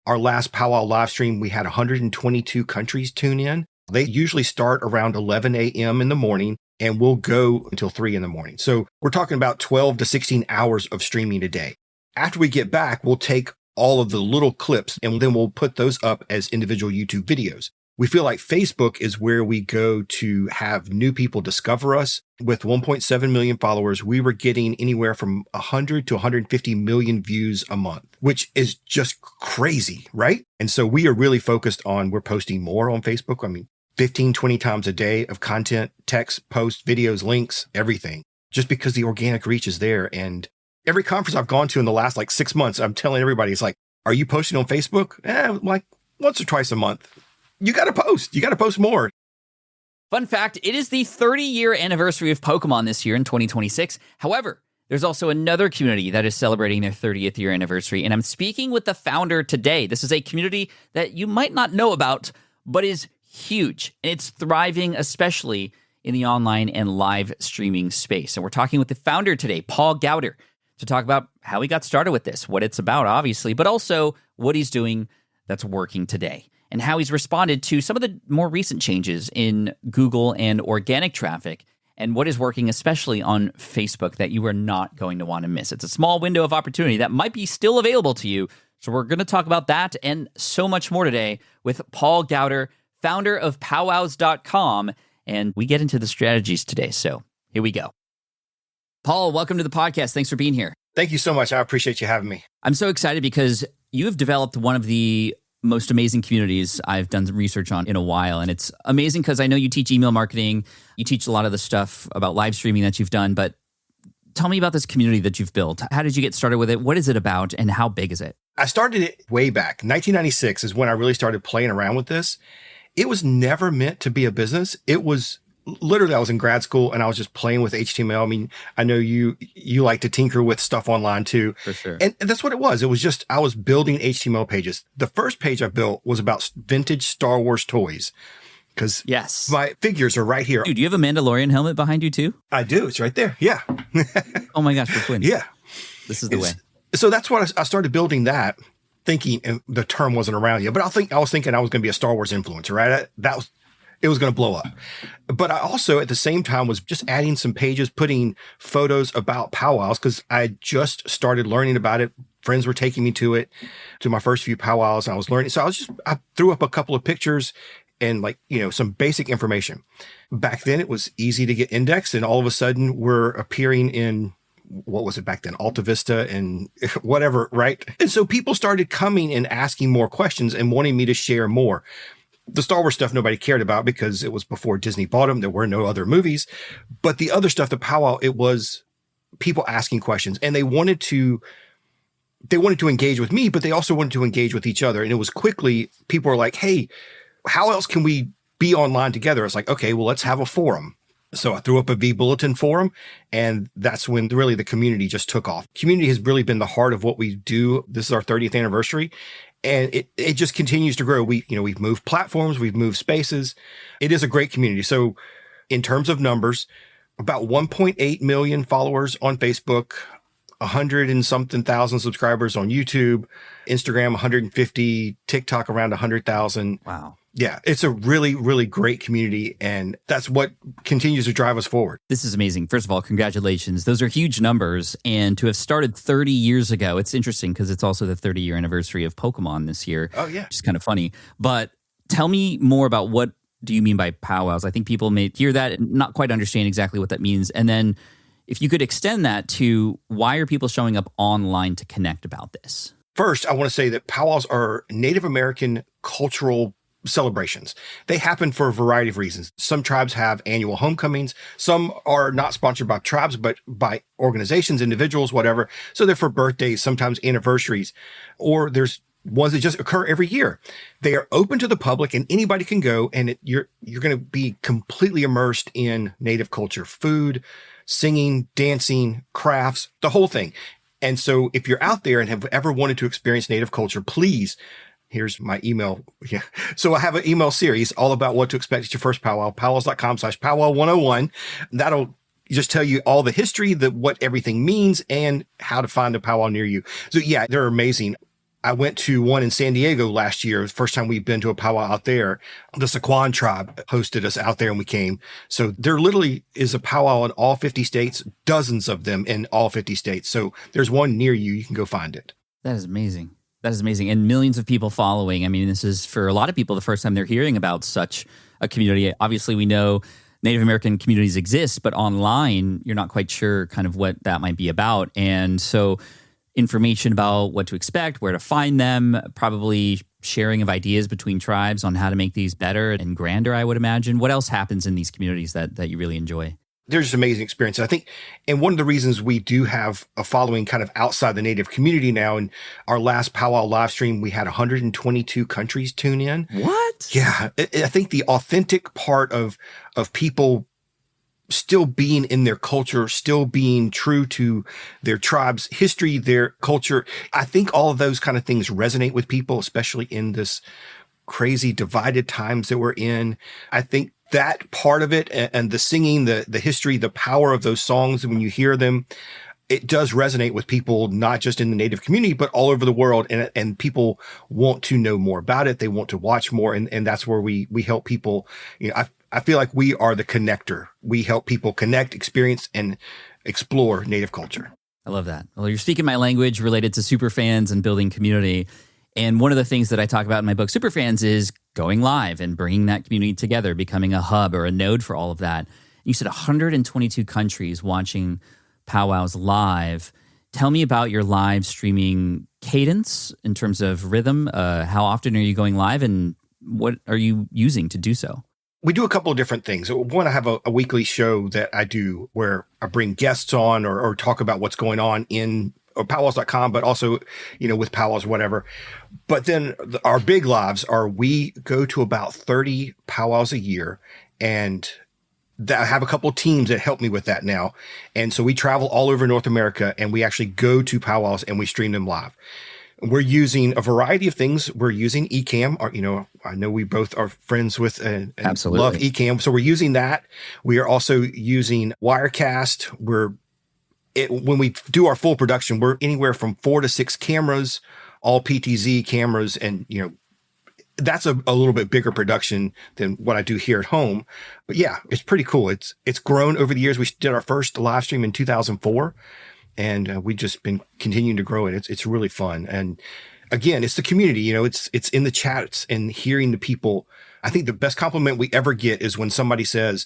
Our last powwow live stream, we had 122 countries tune in. They usually start around 11 a.m. in the morning and will go until 3 in the morning. So we're talking about 12 to 16 hours of streaming a day. After we get back, we'll take all of the little clips and then we'll put those up as individual YouTube videos. We feel like Facebook is where we go to have new people discover us. With 1.7 million followers, we were getting anywhere from 100 to 150 million views a month, which is just crazy, right? And so we are really focused on, we're posting more on Facebook. I mean, 15, 20 times a day of content, text, posts, videos, links, everything, just because the organic reach is there. And every conference I've gone to in the last 6 months, I'm telling everybody, it's like, are you posting on Facebook? Like once or twice a month. You got to post more. Fun fact, it is the 30-year anniversary of Pokemon this year in 2026. However, there's also another community that is celebrating their 30th year anniversary, and I'm speaking with the founder today. This is a community that you might not know about, but is huge, and it's thriving, especially in the online and live streaming space. And we're talking with the founder today, Paul Gowder, to talk about how he got started with this, what it's about, obviously, but also what he's doing that's working today, and how he's responded to some of the more recent changes in Google and organic traffic, and what is working especially on Facebook that you are not going to want to miss. It's a small window of opportunity that might be still available to you. So we're going to talk about that and so much more today with Paul Gowder, founder of powwows.com, and we get into the strategies today. So here we go. Paul, welcome to the podcast. Thanks for being here. Thank you so much. I appreciate you having me. I'm so excited because you have developed one of the most amazing communities I've done research on in a while. And it's amazing because I know you teach email marketing. You teach a lot of the stuff about live streaming that you've done. But tell me about this community that you've built. How did you get started with it? What is it about? And how big is it? I started it way back. 1996 is when I really started playing around with this. It was never meant to be a business. It was literally, I was in grad school and I was just playing with HTML. I mean, I know you like to tinker with stuff online too. For sure. And that's what it was. It was just, I was building HTML pages. The first page I built was about vintage Star Wars toys. Because yes, my figures are right here. Dude, do you have a Mandalorian helmet behind you too? I do. It's right there. Yeah. Oh my gosh, we're twins. Yeah. This is the way. So that's what I started building that, thinking, and the term wasn't around yet, but I was thinking I was going to be a Star Wars influencer, right? It was going to blow up. But I also, at the same time, was just adding some pages, putting photos about powwows, because I had just started learning about it. Friends were taking me to my first few powwows, and I was learning. So I threw up a couple of pictures and some basic information. Back then, it was easy to get indexed, and all of a sudden, we're appearing in, what was it back then? Alta Vista and whatever, right? And so people started coming and asking more questions and wanting me to share more. The Star Wars stuff nobody cared about because it was before Disney bought them. There were no other movies. But the other stuff, the powwow, it was people asking questions, and they wanted to engage with me, but they also wanted to engage with each other. And it was quickly, people were like, hey, how else can we be online together? It's like, okay, well, let's have a forum. So I threw up a V-Bulletin forum, and that's when really the community just took off. Community has really been the heart of what we do. This is our 30th anniversary, and it just continues to grow. We've moved platforms, we've moved spaces. It is a great community. So in terms of numbers, about 1.8 million followers on Facebook, 100 and something thousand subscribers on YouTube, Instagram 150, TikTok around 100,000. Wow. Yeah, it's a really, really great community, and that's what continues to drive us forward. This is amazing. First of all, congratulations. Those are huge numbers, and to have started 30 years ago, it's interesting because it's also the 30-year anniversary of Pokemon this year. Oh, yeah. Which is kind of funny. But tell me more about, what do you mean by powwows? I think people may hear that and not quite understand exactly what that means. And then if you could extend that to, why are people showing up online to connect about this? First, I want to say that powwows are Native American cultural celebrations. They happen for a variety of reasons. Some tribes have annual homecomings. Some are not sponsored by tribes, but by organizations, individuals, whatever. So they're for birthdays, sometimes anniversaries, or there's ones that just occur every year. They are open to the public, and anybody can go, and you're going to be completely immersed in Native culture, food, singing, dancing, crafts, the whole thing. And so if you're out there and have ever wanted to experience Native culture, please, here's my email. Yeah. So I have an email series all about what to expect at your first powwow, powwows.com/powwow101. That'll just tell you all the history, what everything means, and how to find a powwow near you. So yeah, they're amazing. I went to one in San Diego last year. First time we've been to a powwow out there. The Saquon tribe hosted us out there and we came. So there literally is a powwow in all 50 states, dozens of them in all 50 states. So there's one near you. You can go find it. That is amazing. That is amazing. And millions of people following. I mean, this is for a lot of people the first time they're hearing about such a community. Obviously, we know Native American communities exist, but online, you're not quite sure kind of what that might be about. And so information about what to expect, where to find them, probably sharing of ideas between tribes on how to make these better and grander, I would imagine. What else happens in these communities that you really enjoy? There's just amazing experience. I think, and one of the reasons we do have a following kind of outside the Native community now, in our last powwow live stream, we had 122 countries tune in. What? Yeah. I think the authentic part of people still being in their culture, still being true to their tribe's history, their culture. I think all of those kind of things resonate with people, especially in this crazy divided times that we're in. I think that part of it and the singing, the history, the power of those songs, when you hear them, it does resonate with people, not just in the Native community, but all over the world. And people want to know more about it. They want to watch more. And that's where we help people. You know, I feel like we are the connector. We help people connect, experience, and explore Native culture. I love that. Well, you're speaking my language related to superfans and building community. And one of the things that I talk about in my book, Superfans, is going live and bringing that community together, becoming a hub or a node for all of that. You said 122 countries watching powwows live. Tell me about your live streaming cadence in terms of rhythm. How often are you going live and what are you using to do so? We do a couple of different things. One, I have a weekly show that I do where I bring guests on or talk about what's going on in powwows.com, but also, with powwows, whatever. But then our big lives are, we go to about 30 powwows a year, and I have a couple of teams that help me with that now. And so we travel all over North America and we actually go to powwows and we stream them live. We're using a variety of things. We're using Ecamm. I know we both are friends with and Absolutely love Ecamm. So we're using that. We are also using Wirecast. When we do our full production, we're anywhere from 4 to 6 cameras, all PTZ cameras. And, that's a little bit bigger production than what I do here at home. But yeah, it's pretty cool. It's grown over the years. We did our first live stream in 2004. And we've just been continuing to grow it. It's really fun. And again, it's the community, it's in the chats and hearing the people. I think the best compliment we ever get is when somebody says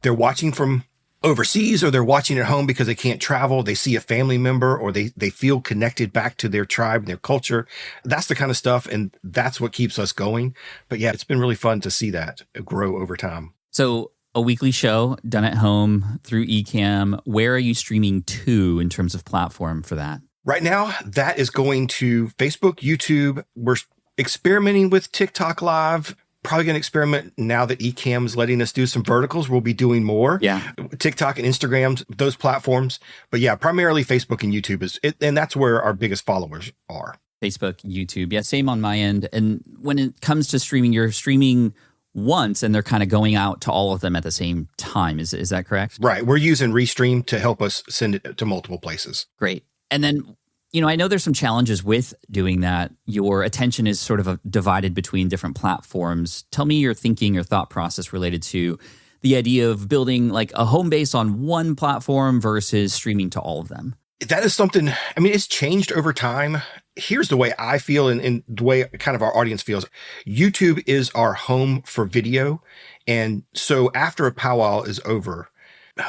they're watching from overseas or they're watching at home because they can't travel. They see a family member or they feel connected back to their tribe and their culture. That's the kind of stuff. And that's what keeps us going. But yeah, it's been really fun to see that grow over time. So a weekly show done at home through Ecamm. Where are you streaming to in terms of platform for that? Right now, that is going to Facebook, YouTube. We're experimenting with TikTok Live. Probably going to experiment now that Ecamm is letting us do some verticals. We'll be doing more. Yeah. TikTok and Instagram, those platforms. But yeah, primarily Facebook and YouTube and that's where our biggest followers are. Facebook, YouTube. Yeah, same on my end. And when it comes to streaming, you're streaming once and they're kind of going out to all of them at the same time. Is that correct? Right. We're using Restream to help us send it to multiple places. Great. And then, I know there's some challenges with doing that. Your attention is sort of divided between different platforms. Tell me your thinking, your thought process related to the idea of building like a home base on one platform versus streaming to all of them. That is something, it's changed over time. Here's the way I feel and the way kind of our audience feels. YouTube is our home for video. And so after a powwow is over,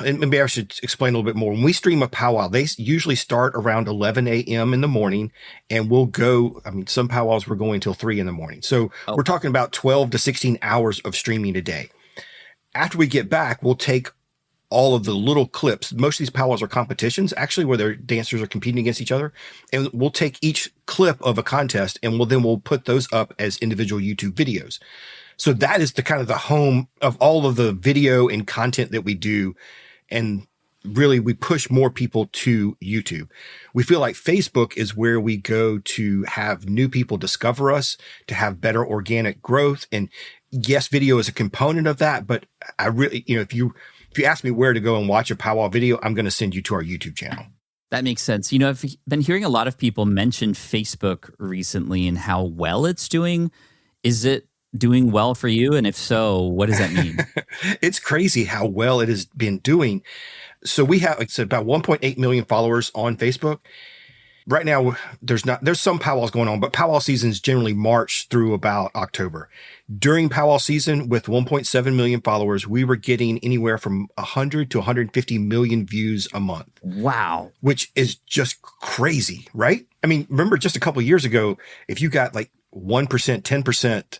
and maybe I should explain a little bit more. When we stream a powwow, they usually start around 11 a.m. in the morning and we'll go, some powwows we're going till 3 in the morning. So we're talking about 12 to 16 hours of streaming a day. After we get back, we'll take all of the little clips. Most of these powwows are competitions, actually, where their dancers are competing against each other. And we'll take each clip of a contest and we'll put those up as individual YouTube videos. So that is the kind of the home of all of the video and content that we do. And really, we push more people to YouTube. We feel like Facebook is where we go to have new people discover us, to have better organic growth. And yes, video is a component of that. But I really, if you ask me where to go and watch a powwow video, I'm going to send you to our YouTube channel. That makes sense. You know, I've been hearing a lot of people mention Facebook recently and how well it's doing. Is it doing well for you? And if so, what does that mean? It's crazy how well it has been doing. So we have, like I said, about 1.8 million followers on Facebook. Right now, there's some powwows going on, but powwow seasons generally March through about October. During powwow season, with 1.7 million followers, we were getting anywhere from 100 to 150 million views a month. Wow. Which is just crazy, right? I mean, remember just a couple of years ago, if you got like 1%, 10%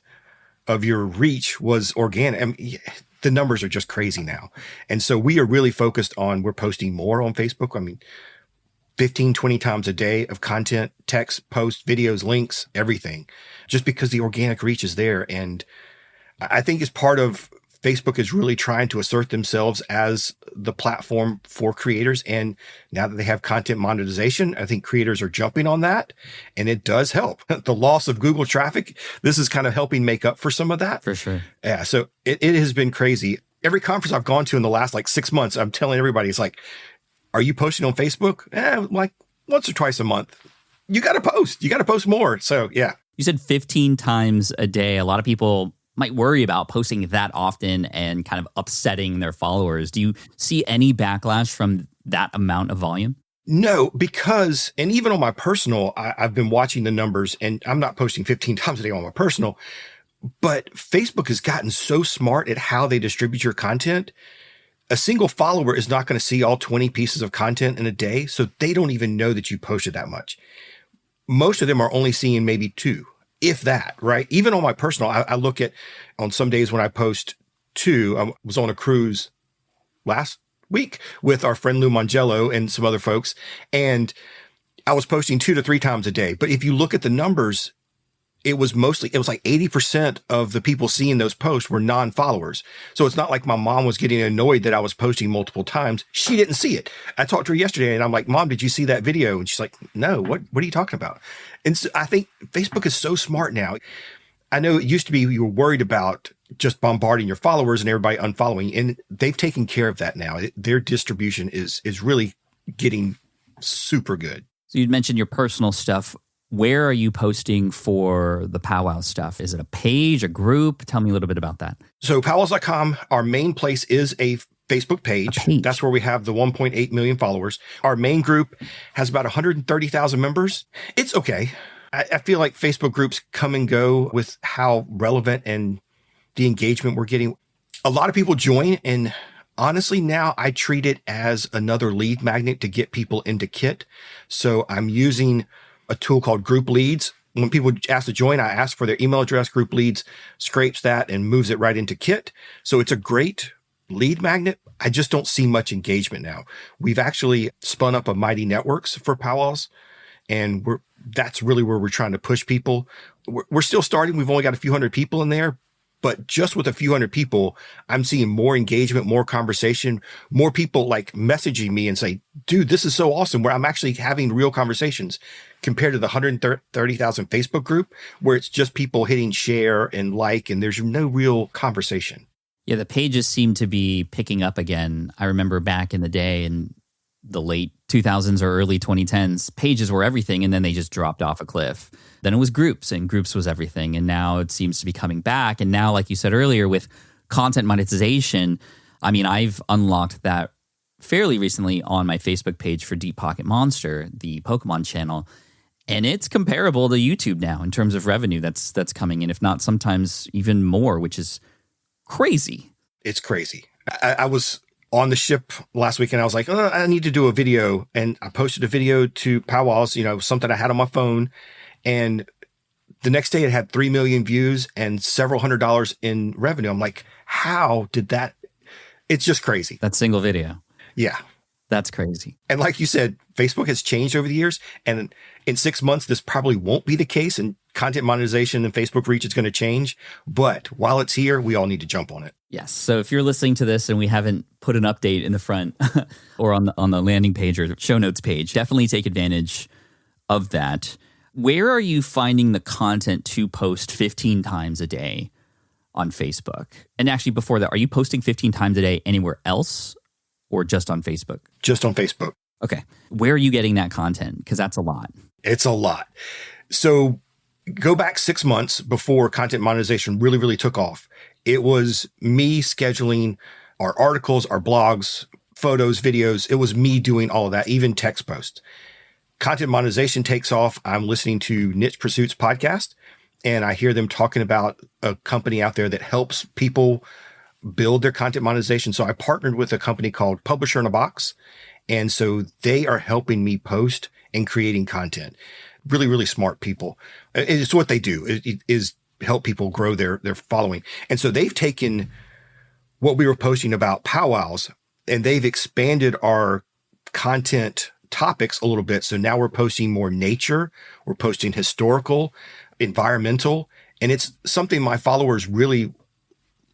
of your reach was organic, I mean, the numbers are just crazy now. And so we are really focused on, we're posting more on Facebook. I mean, 15, 20 times a day of content, text, posts, videos, links, everything, just because the organic reach is there. And I think it's part of Facebook is really trying to assert themselves as the platform for creators. And now that they have content monetization, I think creators are jumping on that, and it does help. The loss of Google traffic, this is kind of helping make up for some of that. For sure. Yeah. So it has been crazy. Every conference I've gone to in the last like 6 months, I'm telling everybody, it's like, are you posting on Facebook? Like once or twice a month. You got to post. You got to post more. So, yeah. You said 15 times a day. A lot of people might worry about posting that often and kind of upsetting their followers. Do you see any backlash from that amount of volume? No, because, and even on my personal, I've been watching the numbers, and I'm not posting 15 times a day on my personal, but Facebook has gotten so smart at how they distribute your content. A single follower is not going to see all 20 pieces of content in a day, so they don't even know that you posted that much. Most of them are only seeing maybe 2, if that, right? Even on my personal, I look at, on some days when I post 2, I was on a cruise last week with our friend Lou Mangello and some other folks, and I was posting 2 to 3 times a day. But if you look at the numbers, it was like 80% of the people seeing those posts were non-followers. So it's not like my mom was getting annoyed that I was posting multiple times. She didn't see it. I talked to her yesterday and I'm like, Mom, did you see that video? And she's like, no, what are you talking about? And so I think Facebook is so smart now. I know it used to be you were worried about just bombarding your followers and everybody unfollowing, and they've taken care of that now. Their distribution is really getting super good. So you'd mentioned your personal stuff. Where are you posting for the powwow stuff? Is it a page, a group? Tell me a little bit about that. So powwows.com, our main place is a Facebook page. That's where we have the 1.8 million followers. Our main group has about 130,000 members. It's okay. I feel like Facebook groups come and go with how relevant and the engagement we're getting. A lot of people join, and honestly, now I treat it as another lead magnet to get people into Kit. So I'm using a tool called Group Leads. When people ask to join, I ask for their email address. Group Leads scrapes that and moves it right into Kit. So it's a great lead magnet. I just don't see much engagement now. We've actually spun up a Mighty Networks for powwows, and that's really where we're trying to push people. We're still starting. We've only got a few hundred people in there, but just with a few hundred people, I'm seeing more engagement, more conversation, more people like messaging me and say, dude, this is so awesome, where I'm actually having real conversations compared to the 130,000 Facebook group where it's just people hitting share and like, and there's no real conversation. Yeah, the pages seem to be picking up again. I remember back in the day in the late 2000s or early 2010s, pages were everything, and then they just dropped off a cliff. Then it was groups, and groups was everything. And now it seems to be coming back. And now, like you said earlier, with content monetization, I mean, I've unlocked that fairly recently on my Facebook page for Deep Pocket Monster, the Pokemon channel. And it's comparable to YouTube now in terms of revenue that's coming in, if not sometimes even more, which is crazy. It's crazy. I was on the ship last week and I was like, I need to do a video. And I posted a video to powwows, something I had on my phone. And the next day it had 3 million views and several $100s in revenue. I'm like, how did that? It's just crazy. That single video. Yeah. That's crazy. And like you said, Facebook has changed over the years. And in 6 months, this probably won't be the case. And content monetization and Facebook reach is going to change. But while it's here, we all need to jump on it. Yes. So if you're listening to this and we haven't put an update in the front or on the landing page or show notes page, definitely take advantage of that. Where are you finding the content to post 15 times a day on Facebook? And actually, before that, are you posting 15 times a day anywhere else or just on Facebook? Just on Facebook. Okay. Where are you getting that content? Because that's a lot. It's a lot. So go back 6 months before content monetization really, really took off. It was me scheduling our articles, our blogs, photos, videos. It was me doing all of that, even text posts. Content monetization takes off. I'm listening to Niche Pursuits podcast, and I hear them talking about a company out there that helps people build their content monetization. So I partnered with a company called Publisher in a Box. And so they are helping me post and creating content. Really, really smart people. It's what they do is help people grow their following. And so they've taken what we were posting about powwows and they've expanded our content topics a little bit. So now we're posting more nature, we're posting historical, environmental, and it's something my followers really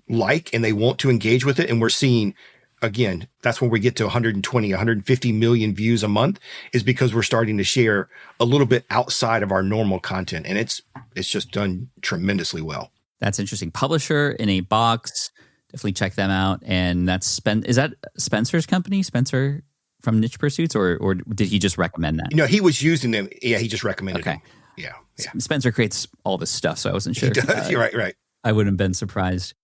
like and they want to engage with it. And we're seeing, again, that's when we get to 120, 150 million views a month, is because we're starting to share a little bit outside of our normal content. And it's just done tremendously well. That's interesting. Publisher in a Box. Definitely check them out. And that's is that Spencer's company? Spencer from Niche Pursuits, or did he just recommend that? No, he was using them. Yeah, he just recommended them. Yeah. Spencer creates all this stuff, so I wasn't sure. He does. You're right. I wouldn't have been surprised.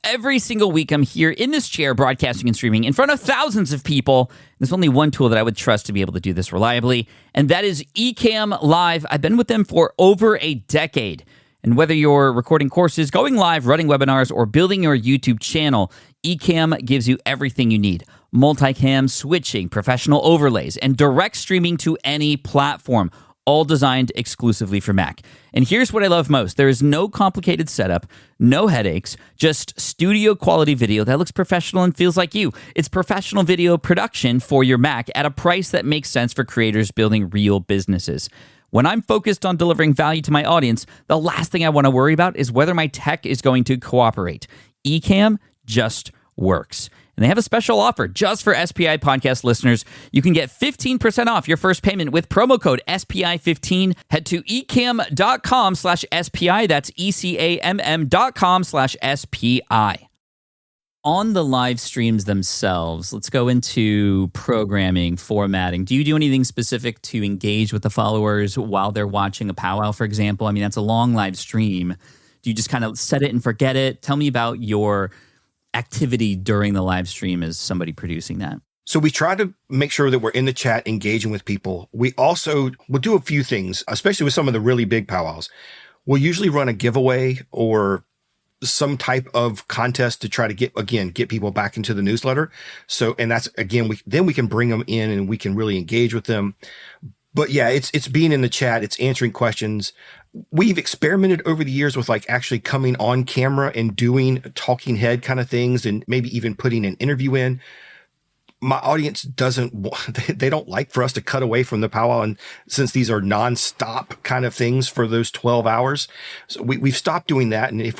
Every single week, I'm here in this chair broadcasting and streaming in front of thousands of people. There's only one tool that I would trust to be able to do this reliably, and that is Ecamm Live. I've been with them for over a decade. And whether you're recording courses, going live, running webinars, or building your YouTube channel, Ecamm gives you everything you need. Multicam, switching, professional overlays, and direct streaming to any platform, all designed exclusively for Mac. And here's what I love most. There is no complicated setup, no headaches, just studio quality video that looks professional and feels like you. It's professional video production for your Mac at a price that makes sense for creators building real businesses. When I'm focused on delivering value to my audience, the last thing I want to worry about is whether my tech is going to cooperate. Ecamm just works. And they have a special offer just for SPI podcast listeners. You can get 15% off your first payment with promo code SPI15. Head to ecamm.com/SPI. That's ECAMM.com/SPI. On the live streams themselves, let's go into programming, formatting. Do you do anything specific to engage with the followers while they're watching a powwow, for example? I mean, that's a long live stream. Do you just kind of set it and forget it? Tell me about your activity during the live stream as somebody producing that. So we try to make sure that we're in the chat engaging with people. We also will do a few things, especially with some of the really big powwows. We'll usually run a giveaway or some type of contest to try to get people back into the newsletter. So, and that's, again, we can bring them in and we can really engage with them. But yeah, it's being in the chat, it's answering questions. We've experimented over the years with like actually coming on camera and doing talking head kind of things and maybe even putting an interview in. My audience they don't like for us to cut away from the powwow. And since these are nonstop kind of things for those 12 hours, so we've stopped doing that. And if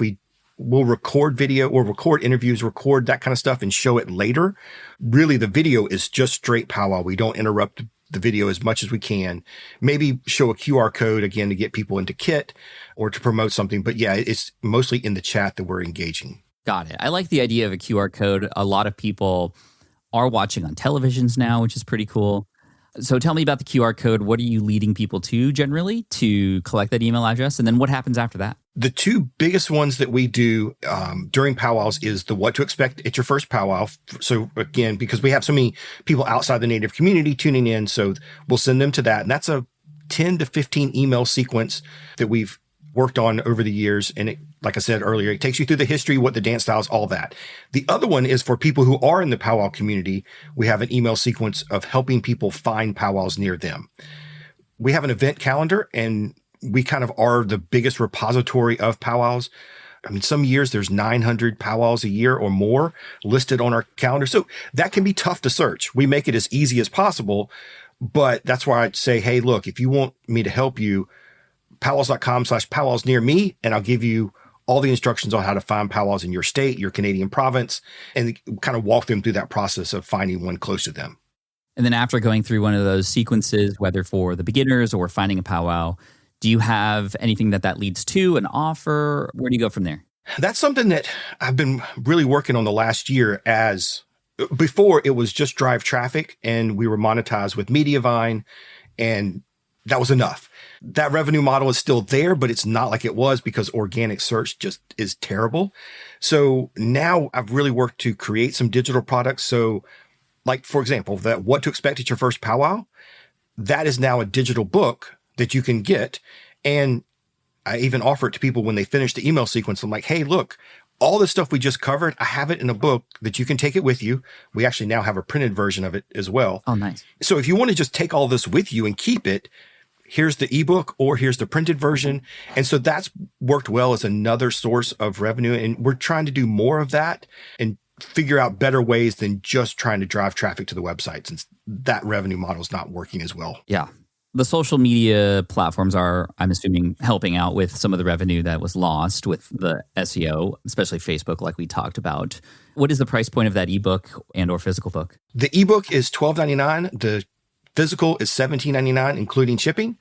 we'll record video or record interviews, record that kind of stuff and show it later. Really, the video is just straight powwow. We don't interrupt the video as much as we can. Maybe show a QR code again to get people into Kit or to promote something. But yeah, it's mostly in the chat that we're engaging. Got it. I like the idea of a QR code. A lot of people are watching on televisions now, which is pretty cool. So tell me about the QR code. What are you leading people to generally to collect that email address? And then what happens after that? The two biggest ones that we do during powwows is the what to expect at your first powwow. So again, because we have so many people outside the Native community tuning in, so we'll send them to that. And that's a 10 to 15 email sequence that we've worked on over the years. And it, like I said earlier, it takes you through the history, what the dance styles, all that. The other one is for people who are in the powwow community. We have an email sequence of helping people find powwows near them. We have an event calendar, and we kind of are the biggest repository of powwows. I mean, some years there's 900 powwows a year or more listed on our calendar. So that can be tough to search. We make it as easy as possible, but that's why I'd say, hey, look, if you want me to help you, powwows.com/powwows near me, and I'll give you all the instructions on how to find powwows in your state, your Canadian province, and kind of walk them through that process of finding one close to them. And then after going through one of those sequences, whether for the beginners or finding a powwow, do you have anything that leads to an offer? Where do you go from there? That's something that I've been really working on the last year as Before it was just drive traffic and we were monetized with Mediavine, and that was enough. That revenue model is still there, but it's not like it was because organic search just is terrible. So now I've really worked to create some digital products. So like, for example, that What to Expect at Your First Powwow, that is now a digital book that you can get. And I even offer it to people when they finish the email sequence. I'm like, hey, look, all the stuff we just covered, I have it in a book that you can take it with you. We actually now have a printed version of it as well. Oh, nice. So if you want to just take all this with you and keep it, here's the ebook or here's the printed version. And so that's worked well as another source of revenue. And we're trying to do more of that and figure out better ways than just trying to drive traffic to the website, since that revenue model is not working as well. Yeah. The social media platforms are, I'm assuming, helping out with some of the revenue that was lost with the SEO, especially Facebook, like we talked about. What is the price point of that ebook and or physical book? The ebook is $12.99. The physical is $17.99, including shipping.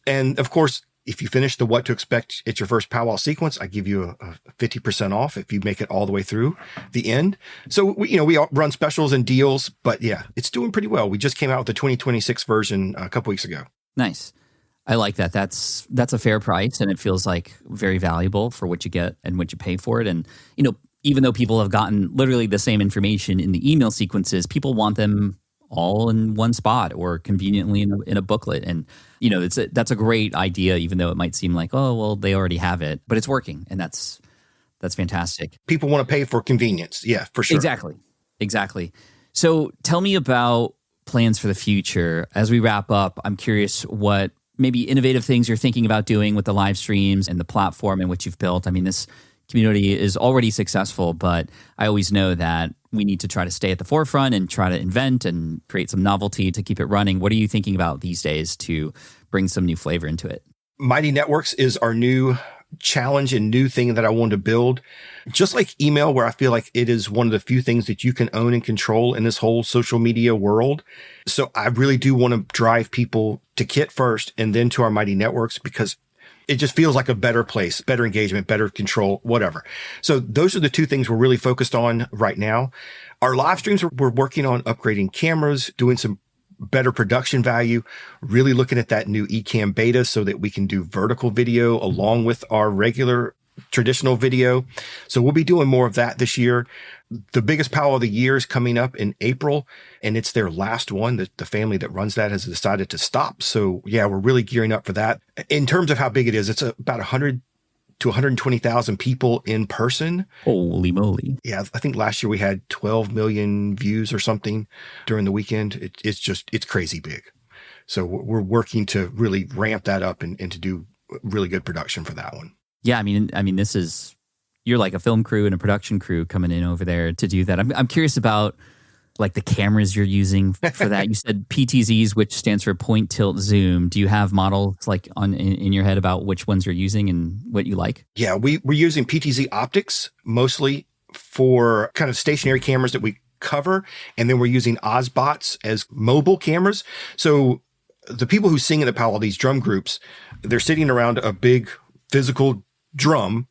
And of course, if you finish the What to Expect at Your First Powwow sequence, I give you a 50% off if you make it all the way through the end. So we run specials and deals, but yeah, it's doing pretty well. We just came out with the 2026 version a couple weeks ago. Nice. I like that. That's a fair price, and it feels like very valuable for what you get and what you pay for it. And even though people have gotten literally the same information in the email sequences, people want them all in one spot or conveniently in a booklet. And, that's a great idea, even though it might seem like, oh, well, they already have it, but it's working. And that's fantastic. People want to pay for convenience. Yeah, for sure. Exactly. So tell me about plans for the future. As we wrap up, I'm curious what maybe innovative things you're thinking about doing with the live streams and the platform in which you've built. I mean, this community is already successful, but I always know that we need to try to stay at the forefront and try to invent and create some novelty to keep it running. What are you thinking about these days to bring some new flavor into it? Mighty Networks is our new challenge and new thing that I wanted to build. Just like email, where I feel like it is one of the few things that you can own and control in this whole social media world. So I really do want to drive people to Kit first and then to our Mighty Networks, because it just feels like a better place, better engagement, better control, whatever. So those are the two things we're really focused on right now. Our live streams, we're working on upgrading cameras, doing some better production value, really looking at that new Ecamm beta so that we can do vertical video along with our regular traditional video. So we'll be doing more of that this year. The biggest powwow of the year is coming up in April, and it's their last one. The family that runs that has decided to stop. So yeah, we're really gearing up for that. In terms of how big it is, it's about 100 to 120,000 people in person. Holy moly. Yeah, I think last year we had 12 million views or something during the weekend. It's crazy big. So we're working to really ramp that up and to do really good production for that one. Yeah, I mean, this is, you're like a film crew and a production crew coming in over there to do that. I'm curious about like the cameras you're using for that. You said PTZs, which stands for point, tilt, zoom. Do you have models like in your head about which ones you're using and what you like? Yeah, we're using PTZ optics mostly for kind of stationary cameras that we cover, and then we're using Ozbots as mobile cameras. So the people who sing in the powwow, these drum groups, they're sitting around a big physical drum,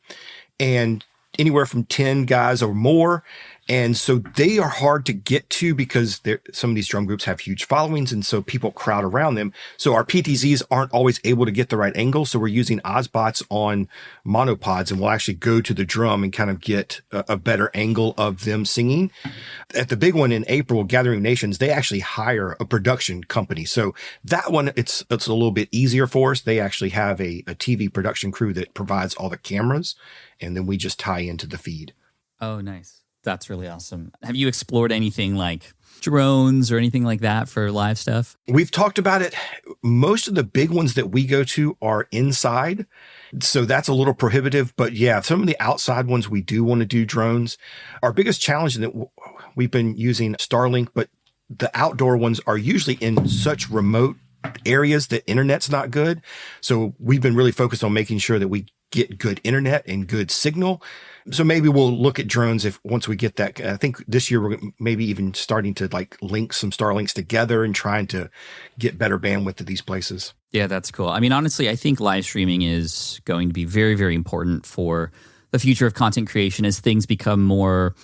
and anywhere from 10 guys or more. And so they are hard to get to because some of these drum groups have huge followings, and so people crowd around them. So our PTZs aren't always able to get the right angle. So we're using Ozbots on monopods, and we'll actually go to the drum and kind of get a better angle of them singing. At the big one in April, Gathering Nations, they actually hire a production company. So that one, it's a little bit easier for us. They actually have a TV production crew that provides all the cameras, and then we just tie into the feed. Oh, nice. That's really awesome. Have you explored anything like drones or anything like that for live stuff? We've talked about it. Most of the big ones that we go to are inside, so that's a little prohibitive. But yeah, some of the outside ones, we do want to do drones. Our biggest challenge is that we've been using Starlink, but the outdoor ones are usually in such remote areas that internet's not good. So we've been really focused on making sure that we get good internet and good signal. So maybe we'll look at drones once we get that. I think this year we're maybe even starting to like link some Starlinks together and trying to get better bandwidth to these places. Yeah, that's cool. I mean, honestly, I think live streaming is going to be very, very important for the future of content creation as things become more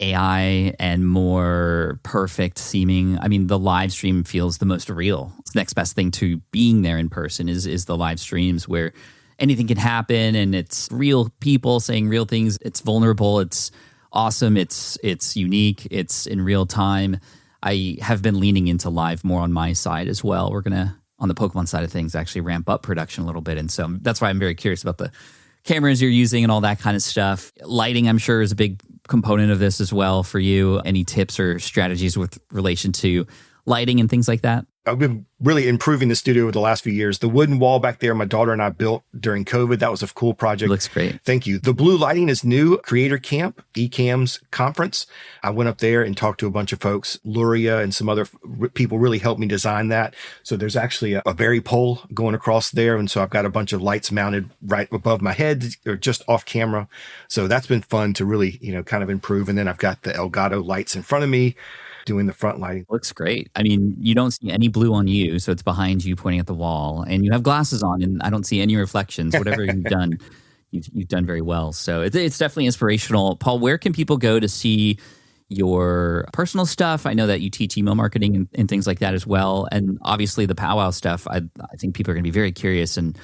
AI and more perfect seeming. I mean, the live stream feels the most real. It's the next best thing to being there in person is the live streams where anything can happen and it's real people saying real things. It's vulnerable. It's awesome. It's unique. It's in real time. I have been leaning into live more on my side as well. We're going to, on the Pokemon side of things, actually ramp up production a little bit. And so that's why I'm very curious about the cameras you're using and all that kind of stuff. Lighting, I'm sure, is a big component of this as well for you. Any tips or strategies with relation to lighting and things like that? I've been really improving the studio over the last few years. The wooden wall back there, my daughter and I built during COVID. That was a cool project. It looks great. Thank you. The blue lighting is new. Creator Camp, eCam's conference. I went up there and talked to a bunch of folks. Luria and some other people really helped me design that. So there's actually a berry pole going across there. And so I've got a bunch of lights mounted right above my head or just off camera. So that's been fun to really, kind of improve. And then I've got the Elgato lights in front of me, doing the front lighting. Looks great. I mean, you don't see any blue on you, so it's behind you pointing at the wall, and you have glasses on, and I don't see any reflections. Whatever you've done, you've done very well. So it's definitely inspirational. Paul, where can people go to see your personal stuff? I know that you teach email marketing and things like that as well, and obviously the powwow stuff. I think people are going to be very curious, and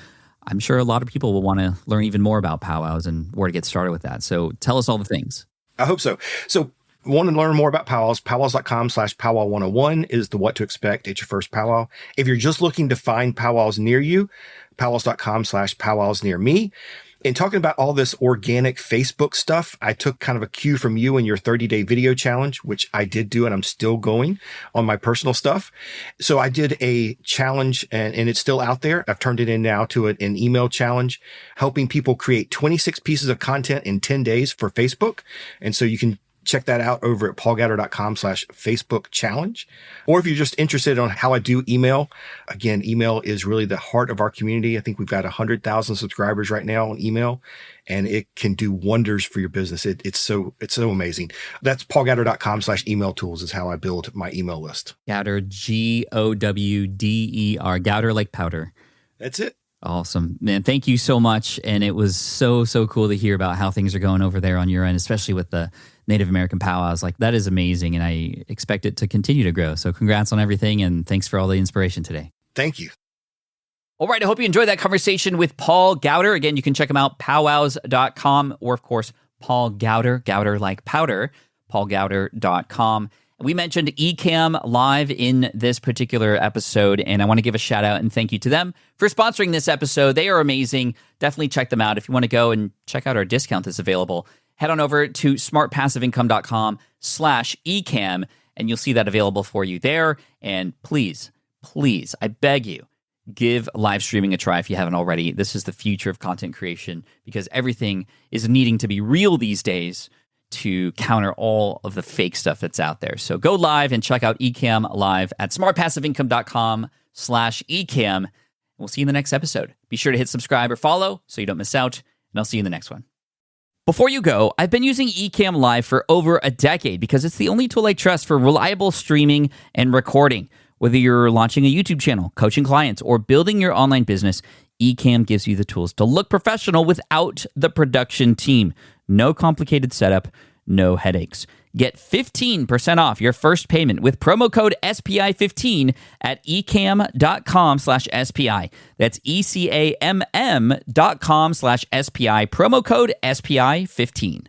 I'm sure a lot of people will want to learn even more about powwows and where to get started with that. So tell us all the things. I hope so. So want to learn more about powwows, powwows.com/powwow101 is the what to expect at your first powwow. If you're just looking to find powwows near you, powwows.com/powwows-near-me. And talking about all this organic Facebook stuff, I took kind of a cue from you in your 30-day video challenge, which I did do, and I'm still going on my personal stuff. So I did a challenge, and it's still out there. I've turned it in now to an email challenge, helping people create 26 pieces of content in 10 days for Facebook. And so you can check that out over at paulgowder.com/Facebook challenge. Or if you're just interested on how I do email, again, email is really the heart of our community. I think we've got 100,000 subscribers right now on email, and it can do wonders for your business. It's so amazing. That's paulgowder.com/email tools is how I build my email list. Gowder, Gowder, Gowder like powder. That's it. Awesome, man. Thank you so much. And it was so cool to hear about how things are going over there on your end, especially with the Native American powwows. Like, that is amazing. And I expect it to continue to grow. So congrats on everything. And thanks for all the inspiration today. Thank you. All right. I hope you enjoyed that conversation with Paul Gowder. Again, you can check him out, powwows.com, or of course, Paul Gowder, Gowder like powder, paulgowder.com. We mentioned eCam Live in this particular episode, and I want to give a shout out and thank you to them for sponsoring this episode. They are amazing. Definitely check them out. If you want to go and check out our discount that's available, head on over to smartpassiveincome.com/eCam, and you'll see that available for you there. And please, I beg you, give live streaming a try if you haven't already. This is the future of content creation because everything is needing to be real these days to counter all of the fake stuff that's out there. So go live and check out eCam Live at smartpassiveincome.com/eCam. We'll see you in the next episode. Be sure to hit subscribe or follow so you don't miss out, and I'll see you in the next one. Before you go, I've been using eCam Live for over a decade because it's the only tool I trust for reliable streaming and recording. Whether you're launching a YouTube channel, coaching clients, or building your online business, eCam gives you the tools to look professional without the production team. No complicated setup, no headaches. Get 15% off your first payment with promo code SPI15 at ecam.com/SPI. That's ECAMM.com/SPI, promo code SPI15.